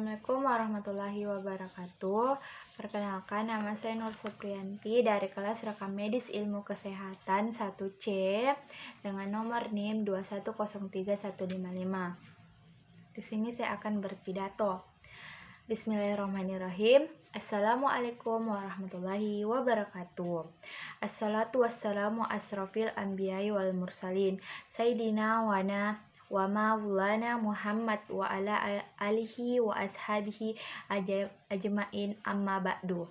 Assalamualaikum warahmatullahi wabarakatuh. Perkenalkan, nama saya Nur Supriyanti dari kelas Rekam Medis Ilmu Kesehatan 1C dengan nomor NIM 2103155. Di sini saya akan berpidato. Bismillahirrahmanirrahim. Assalamualaikum warahmatullahi wabarakatuh. Assalatu wassalamu asrafil anbiya'i wal mursalin Sayyidina wa maulana Muhammad wa ala alihi wa ashabihi ajma'in, amma ba'du.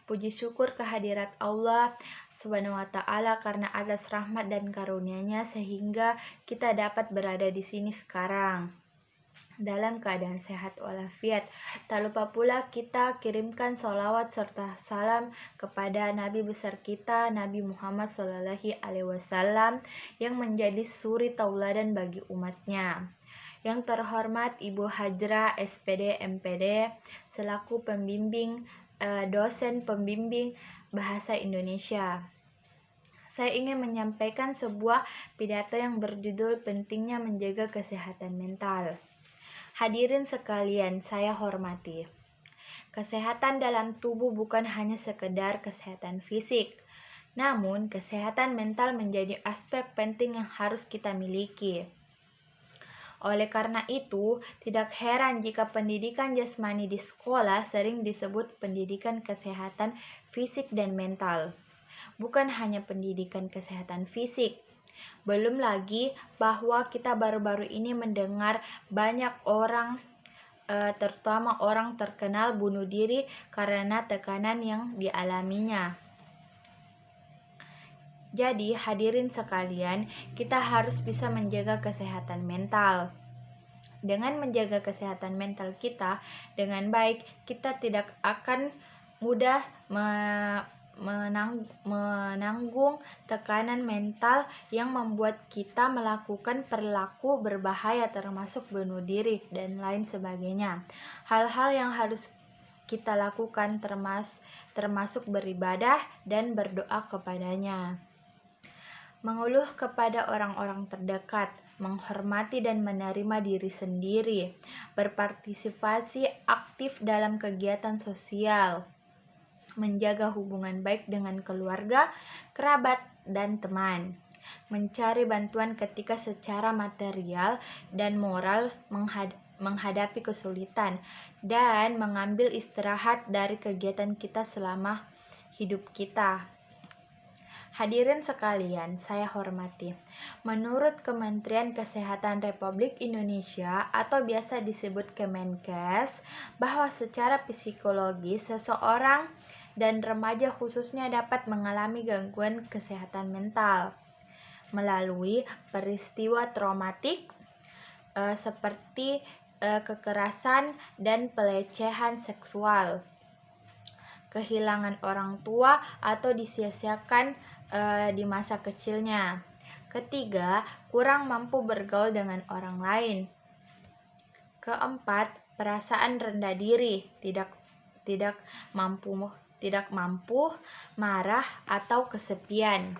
Puji syukur kehadirat Allah Subhanahu wa ta'ala karena atas rahmat dan karunia-Nya sehingga kita dapat berada di sini sekarang dalam keadaan sehat walafiat. Tak lupa pula kita kirimkan sholawat serta salam kepada Nabi besar kita, Nabi Muhammad SAW, yang menjadi suri tauladan bagi umatnya. Yang terhormat Ibu Hajra SPD MPD selaku dosen pembimbing bahasa Indonesia. Saya ingin menyampaikan sebuah pidato yang berjudul pentingnya menjaga kesehatan mental. Hadirin sekalian, saya hormati. Kesehatan dalam tubuh bukan hanya sekedar kesehatan fisik, namun kesehatan mental menjadi aspek penting yang harus kita miliki. Oleh karena itu, tidak heran jika pendidikan jasmani di sekolah sering disebut pendidikan kesehatan fisik dan mental. Bukan hanya pendidikan kesehatan fisik. Belum lagi bahwa kita baru-baru ini mendengar banyak orang, terutama orang terkenal, bunuh diri karena tekanan yang dialaminya. Jadi hadirin sekalian, kita harus bisa menjaga kesehatan mental. Dengan menjaga kesehatan mental kita dengan baik, kita tidak akan mudah menanggung tekanan mental yang membuat kita melakukan perilaku berbahaya termasuk bunuh diri dan lain sebagainya. Hal-hal yang harus kita lakukan termasuk beribadah dan berdoa kepadanya, mengeluh kepada orang-orang terdekat, menghormati dan menerima diri sendiri, berpartisipasi aktif dalam kegiatan sosial, menjaga hubungan baik dengan keluarga, kerabat, dan teman, mencari bantuan ketika secara material dan moral menghadapi kesulitan, dan mengambil istirahat dari kegiatan kita selama hidup kita. Hadirin sekalian, saya hormati. Menurut Kementerian Kesehatan Republik Indonesia atau biasa disebut Kemenkes, bahwa secara psikologis seseorang dan remaja khususnya dapat mengalami gangguan kesehatan mental melalui peristiwa traumatik seperti kekerasan dan pelecehan seksual, kehilangan orang tua atau disia-siakan di masa kecilnya. Ketiga, kurang mampu bergaul dengan orang lain. Keempat, perasaan rendah diri, tidak mampu, marah atau kesepian.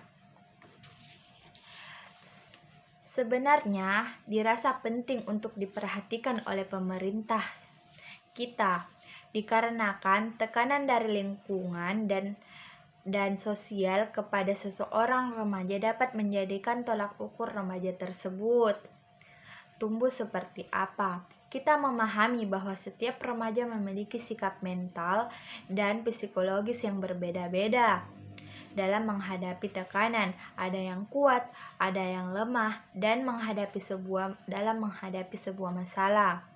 Sebenarnya dirasa penting untuk diperhatikan oleh pemerintah kita, dikarenakan tekanan dari lingkungan dan sosial kepada seseorang remaja dapat menjadikan tolak ukur remaja tersebut tumbuh seperti apa. Kita memahami bahwa setiap remaja memiliki sikap mental dan psikologis yang berbeda-beda dalam menghadapi tekanan. Ada yang kuat, ada yang lemah, dan dalam menghadapi sebuah masalah.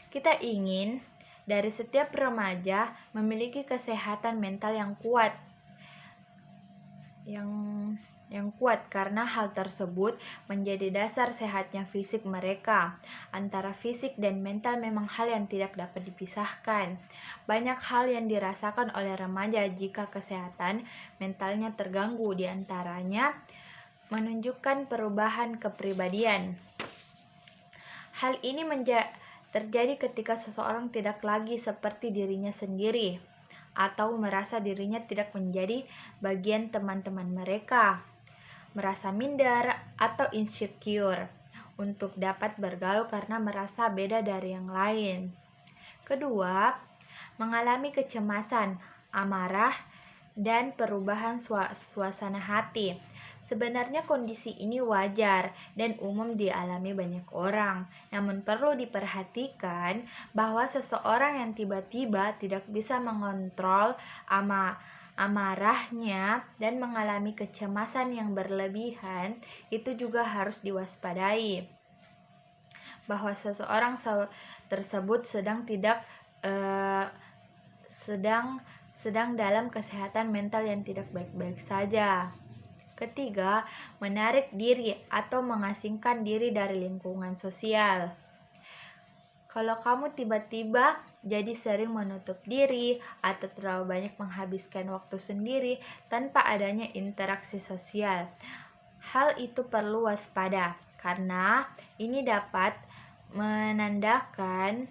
Kita ingin dari setiap remaja memiliki kesehatan mental yang kuat, yang kuat karena hal tersebut menjadi dasar sehatnya fisik mereka. Antara fisik dan mental memang hal yang tidak dapat dipisahkan. Banyak hal yang dirasakan oleh remaja jika kesehatan mentalnya terganggu, diantaranya menunjukkan perubahan kepribadian. Hal ini terjadi ketika seseorang tidak lagi seperti dirinya sendiri atau merasa dirinya tidak menjadi bagian teman-teman mereka, merasa minder atau insecure. untuk dapat bergaul karena merasa beda dari yang lain. Kedua, mengalami kecemasan, amarah, dan perubahan suasana hati. Sebenarnya kondisi ini wajar dan umum dialami banyak orang. Namun perlu diperhatikan bahwa seseorang yang tiba-tiba tidak bisa mengontrol amarahnya dan mengalami kecemasan yang berlebihan itu juga harus diwaspadai. Bahwa seseorang tersebut sedang dalam kesehatan mental yang tidak baik-baik saja. Ketiga, menarik diri atau mengasingkan diri dari lingkungan sosial. Kalau kamu tiba-tiba jadi sering menutup diri atau terlalu banyak menghabiskan waktu sendiri tanpa adanya interaksi sosial, hal itu perlu waspada karena ini dapat menandakan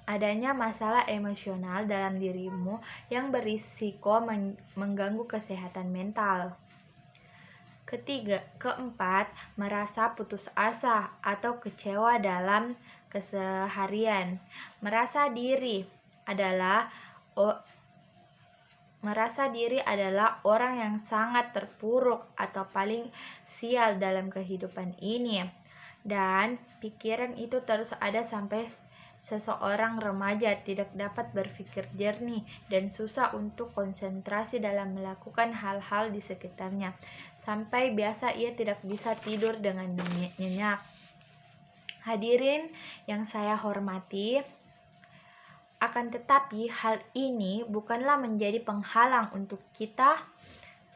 adanya masalah emosional dalam dirimu yang berisiko mengganggu kesehatan mental. Keempat, merasa putus asa atau kecewa dalam keseharian. Merasa diri adalah orang yang sangat terpuruk atau paling sial dalam kehidupan ini. Dan pikiran itu terus ada sampai seseorang remaja tidak dapat berpikir jernih dan susah untuk konsentrasi dalam melakukan hal-hal di sekitarnya. Sampai biasa ia tidak bisa tidur dengan nyenyak. Hadirin yang saya hormati, akan tetapi hal ini bukanlah menjadi penghalang untuk kita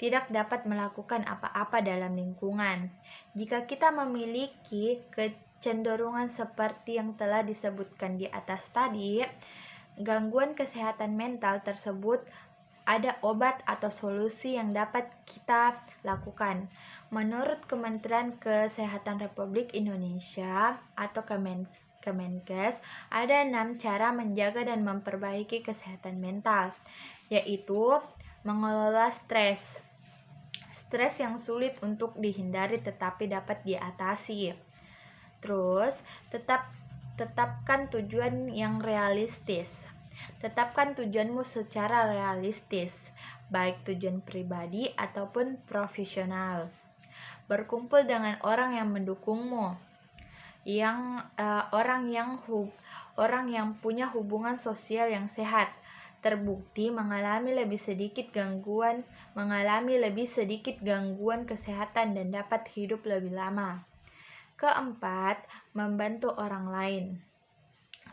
tidak dapat melakukan apa-apa dalam lingkungan. Jika kita memiliki kecenderungan seperti yang telah disebutkan di atas tadi, gangguan kesehatan mental tersebut ada obat atau solusi yang dapat kita lakukan. Menurut Kementerian Kesehatan Republik Indonesia atau Kemenkes, ada 6 cara menjaga dan memperbaiki kesehatan mental, yaitu mengelola stres. Stres yang sulit untuk dihindari tetapi dapat diatasi. Terus, tetapkan tujuan yang realistis. Tetapkan tujuanmu secara realistis, baik tujuan pribadi ataupun profesional. Berkumpul dengan orang yang mendukungmu, orang yang punya hubungan sosial yang sehat. Terbukti mengalami lebih sedikit gangguan kesehatan dan dapat hidup lebih lama. Keempat, membantu orang lain.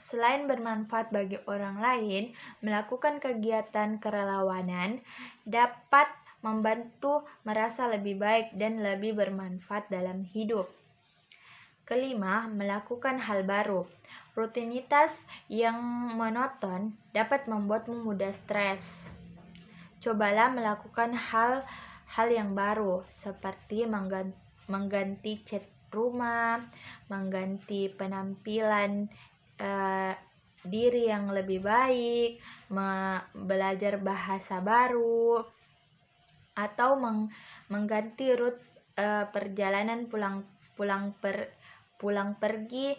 Selain bermanfaat bagi orang lain, melakukan kegiatan kerelawanan dapat membantu merasa lebih baik dan lebih bermanfaat dalam hidup. Kelima, melakukan hal baru. Rutinitas yang monoton dapat membuatmu mudah stres. Cobalah melakukan hal yang baru seperti mengganti cat rumah, mengganti penampilan diri yang lebih baik, belajar bahasa baru, atau mengganti perjalanan pulang pergi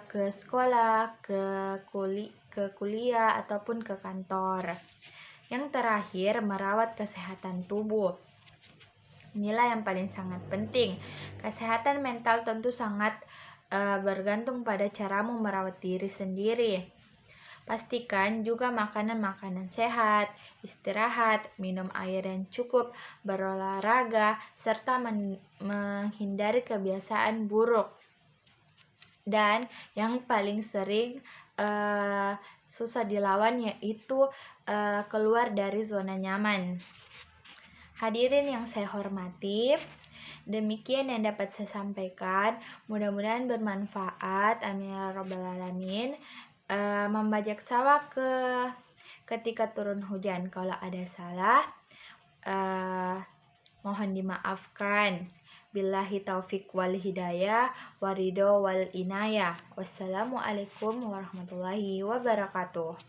ke sekolah, ke kuliah ataupun ke kantor. Yang terakhir, merawat kesehatan tubuh. Inilah yang paling sangat penting. Kesehatan mental tentu sangat bergantung pada caramu merawat diri sendiri. Pastikan juga makanan sehat, istirahat, minum air yang cukup, berolahraga, serta menghindari kebiasaan buruk. Dan yang paling sering susah dilawan yaitu keluar dari zona nyaman. Hadirin yang saya hormati, demikian yang dapat saya sampaikan. Mudah-mudahan bermanfaat. Amin ya rabbal alamin. Membajak sawah ketika turun hujan. Kalau ada salah, mohon dimaafkan. Billahi taufik wal hidayah, waridho wal inayah. Wassalamualaikum warahmatullahi wabarakatuh.